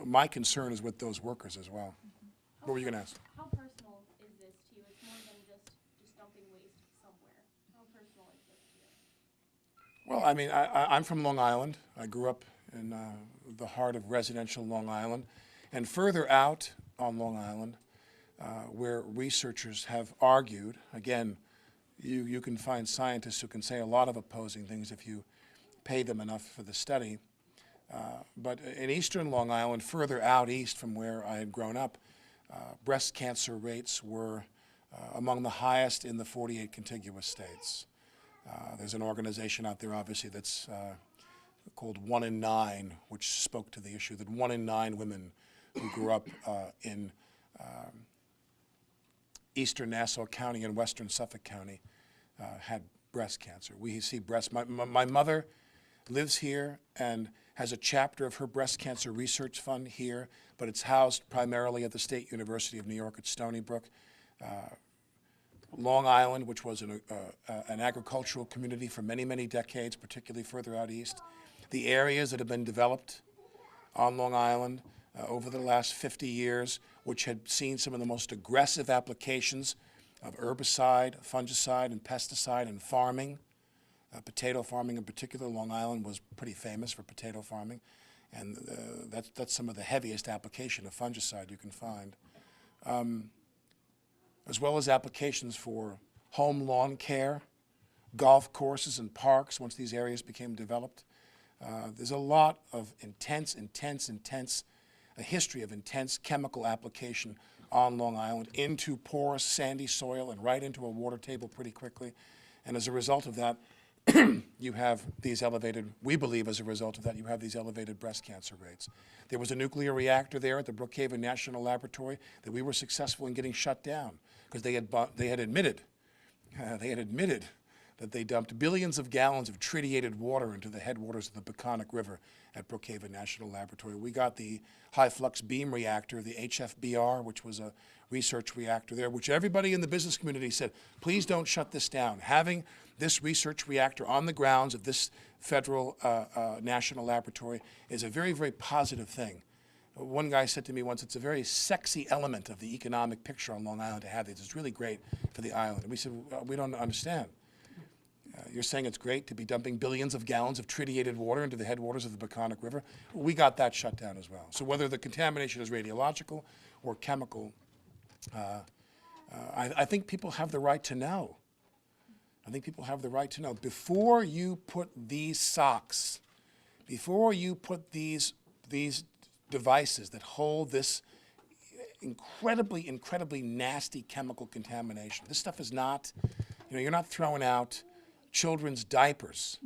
my concern is with those workers as well. What were you going to ask? How personal is this to you? It's more than just dumping waste somewhere. How personal is this to you? Well, I mean, I'm from Long Island. I grew up in the heart of residential Long Island. And further out on Long Island, where researchers have argued, again, you can find scientists who can say a lot of opposing things if you pay them enough for the study. But in eastern Long Island, further out east from where I had grown up, breast cancer rates were among the highest in the 48 contiguous states. There's an organization out there, obviously, that's called 1 in 9, which spoke to the issue that 1 in 9 women who grew up in eastern Nassau County and western Suffolk County had breast cancer. We see breast. My mother lives here and has a chapter of her breast cancer research fund here, but it's housed primarily at the State University of New York at Stony Brook. Long Island, which was an agricultural community for many, many decades, particularly further out east. The areas that have been developed on Long Island over the last 50 years, which had seen some of the most aggressive applications of herbicide, fungicide, and pesticide in farming. Potato farming in particular. Long Island was pretty famous for potato farming, and that's some of the heaviest application of fungicide you can find. As well as applications for home lawn care, golf courses and parks once these areas became developed. There's a lot of a history of intense chemical application on Long Island into porous sandy soil and right into a water table pretty quickly. And as a result of that, you have these elevated, we believe as a result of that, you have these elevated breast cancer rates. There was a nuclear reactor there at the Brookhaven National Laboratory that we were successful in getting shut down because they had admitted that they dumped billions of gallons of tritiated water into the headwaters of the Peconic River at Brookhaven National Laboratory. We got the high flux beam reactor, the HFBR, which was a research reactor there, which everybody in the business community said, please don't shut this down. Having this research reactor on the grounds of this federal national laboratory is a very, very positive thing. One guy said to me once, it's a very sexy element of the economic picture on Long Island to have this. It's really great for the island. And we said, we don't understand. You're saying it's great to be dumping billions of gallons of tritiated water into the headwaters of the Peconic River? We got that shut down as well. So whether the contamination is radiological or chemical, I think people have the right to know. I think people have the right to know. Before you put these socks, before you put these devices that hold this incredibly, incredibly nasty chemical contamination, this stuff is not, you're not throwing out children's diapers.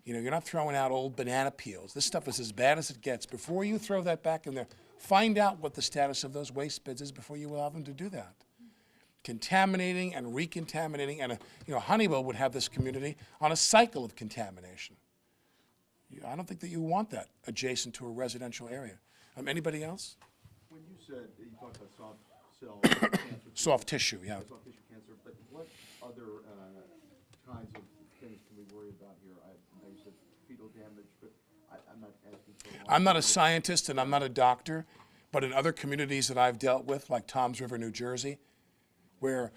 You're not throwing out old banana peels. This stuff is as bad as it gets. Before you throw that back in there, find out what the status of those waste beds is before you allow them to do that. Contaminating and recontaminating, and Honeywell would have this community on a cycle of contamination. I don't think that you want that adjacent to a residential area. Anybody else? When you said that you talked about soft cell cancer, soft tissue, yeah. Soft tissue cancer, but what other kinds of things can we worry about here? I know you said fetal damage, but I'm not asking for. I'm not a scientist and I'm not a doctor, but in other communities that I've dealt with, like Toms River, New Jersey, where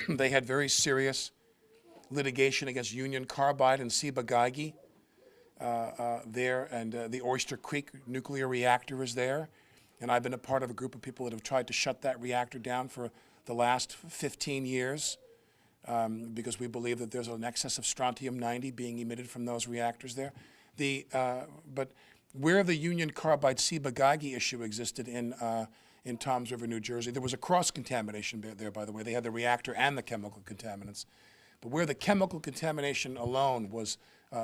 they had very serious litigation against Union Carbide and Ciba Geigy there, and the Oyster Creek nuclear reactor is there. And I've been a part of a group of people that have tried to shut that reactor down for the last 15 years because we believe that there's an excess of strontium-90 being emitted from those reactors there. But where the Union Carbide Ciba Geigy issue existed in Toms River, New Jersey, there was a cross-contamination there, by the way. They had the reactor and the chemical contaminants. But where the chemical contamination alone was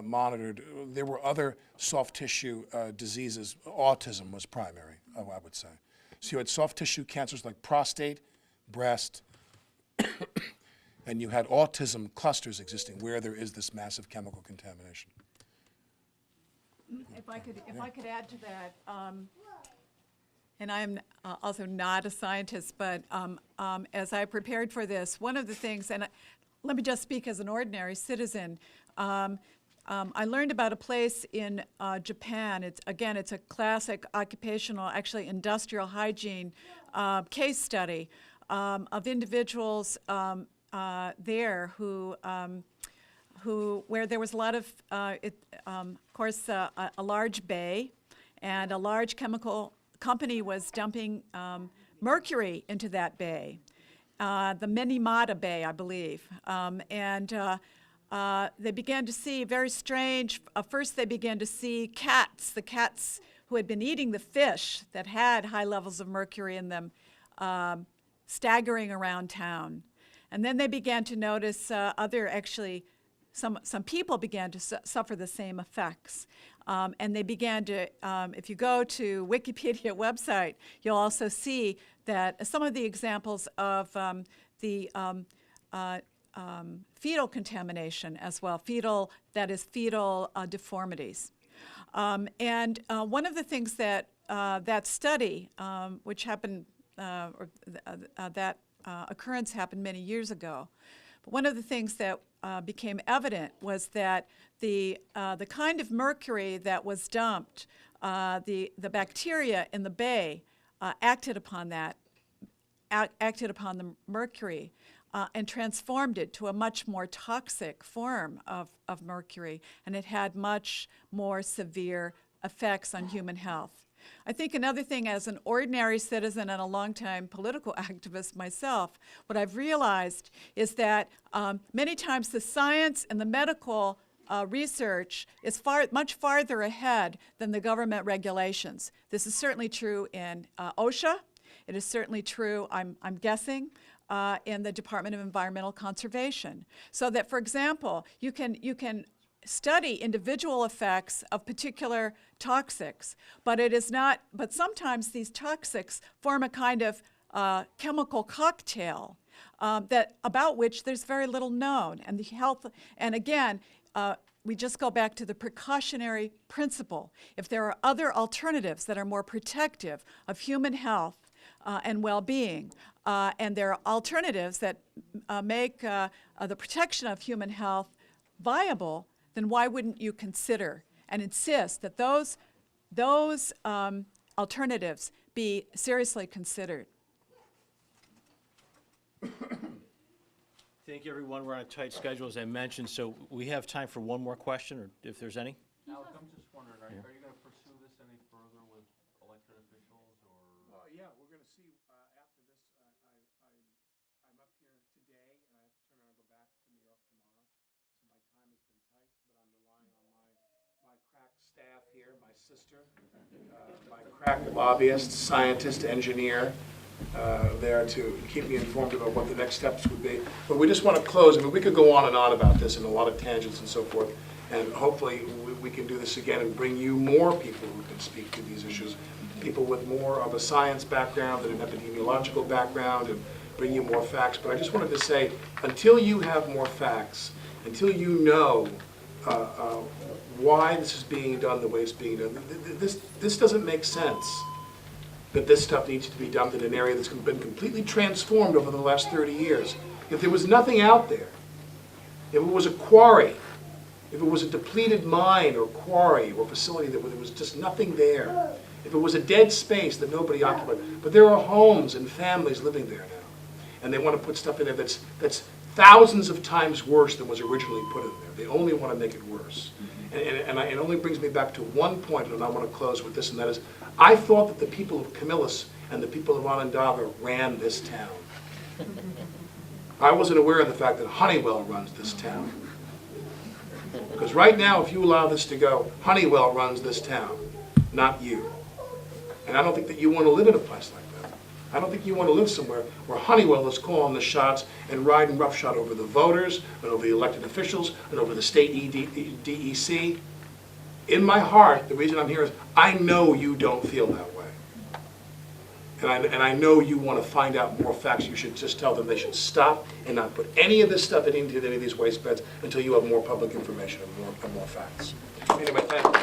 monitored, there were other soft tissue diseases. Autism was primary, I would say. So you had soft tissue cancers like prostate, breast, and you had autism clusters existing where there is this massive chemical contamination. If I could add to that, and I'm also not a scientist, but as I prepared for this, one of the things, and let me just speak as an ordinary citizen, I learned about a place in Japan. It's a classic occupational, actually industrial hygiene case study of individuals there where there was a lot of, course, a large bay, and a large chemical company was dumping mercury into that bay, the Minamata Bay, I believe, they began to see very strange. First, they began to see the cats who had been eating the fish that had high levels of mercury in them, staggering around town. And then they began to notice some people began to suffer the same effects. And they began to, if you go to Wikipedia website, you'll also see that some of the examples of fetal contamination as well, fetal deformities. And one of the things that that study, which happened, that occurrence happened many years ago, but one of the things that became evident was that the kind of mercury that was dumped, the bacteria in the bay acted upon the mercury and transformed it to a much more toxic form of mercury, and it had much more severe effects on human health. I think another thing, as an ordinary citizen and a longtime political activist myself, what I've realized is that many times the science and the medical research is much farther ahead than the government regulations. This is certainly true in OSHA. It is certainly true, I'm guessing, in the Department of Environmental Conservation. So that, for example, you can study individual effects of particular toxics, but sometimes these toxics form a kind of chemical cocktail about which there's very little known. And the health, and again, we just go back to the precautionary principle. If there are other alternatives that are more protective of human health and well-being, and there are alternatives that make the protection of human health viable, then why wouldn't you consider and insist that those alternatives be seriously considered? Thank you, everyone. We're on a tight schedule, as I mentioned, so we have time for one more question, or if there's any. Alex, I'm just wondering, are you going to pursue this any further with elected officials, or? Yeah, we're going to see after this. I'm up here today, and I have to turn around and go back to New York tomorrow. So my time has been tight, but I'm relying on my crack staff here, my sister, my crack lobbyist, scientist, engineer, there to keep me informed about what the next steps would be. But we just want to close. I mean, we could go on and on about this and a lot of tangents and so forth. And hopefully we can do this again and bring you more people who can speak to these issues, people with more of a science background and an epidemiological background, and bring you more facts. But I just wanted to say, until you have more facts, until you know why this is being done the way it's being done, this doesn't make sense. That this stuff needs to be dumped in an area that's been completely transformed over the last 30 years. If there was nothing out there, if it was a quarry, if it was a depleted mine or quarry or facility that there was just nothing there, if it was a dead space that nobody occupied, but there are homes and families living there now, and they want to put stuff in there that's thousands of times worse than was originally put in there. They only want to make it worse. And it only brings me back to one point, and I want to close with this, and that is, I thought that the people of Camillus and the people of Onondaga ran this town. I wasn't aware of the fact that Honeywell runs this town. Because right now, if you allow this to go, Honeywell runs this town, not you. And I don't think that you want to live in a place like that. I don't think you want to live somewhere where Honeywell is calling the shots and riding roughshod over the voters and over the elected officials and over the state DEC. In my heart, the reason I'm here is I know you don't feel that way. And I know you want to find out more facts. You should just tell them they should stop and not put any of this stuff into any of these waste beds until you have more public information and more facts. Anyway, thank you.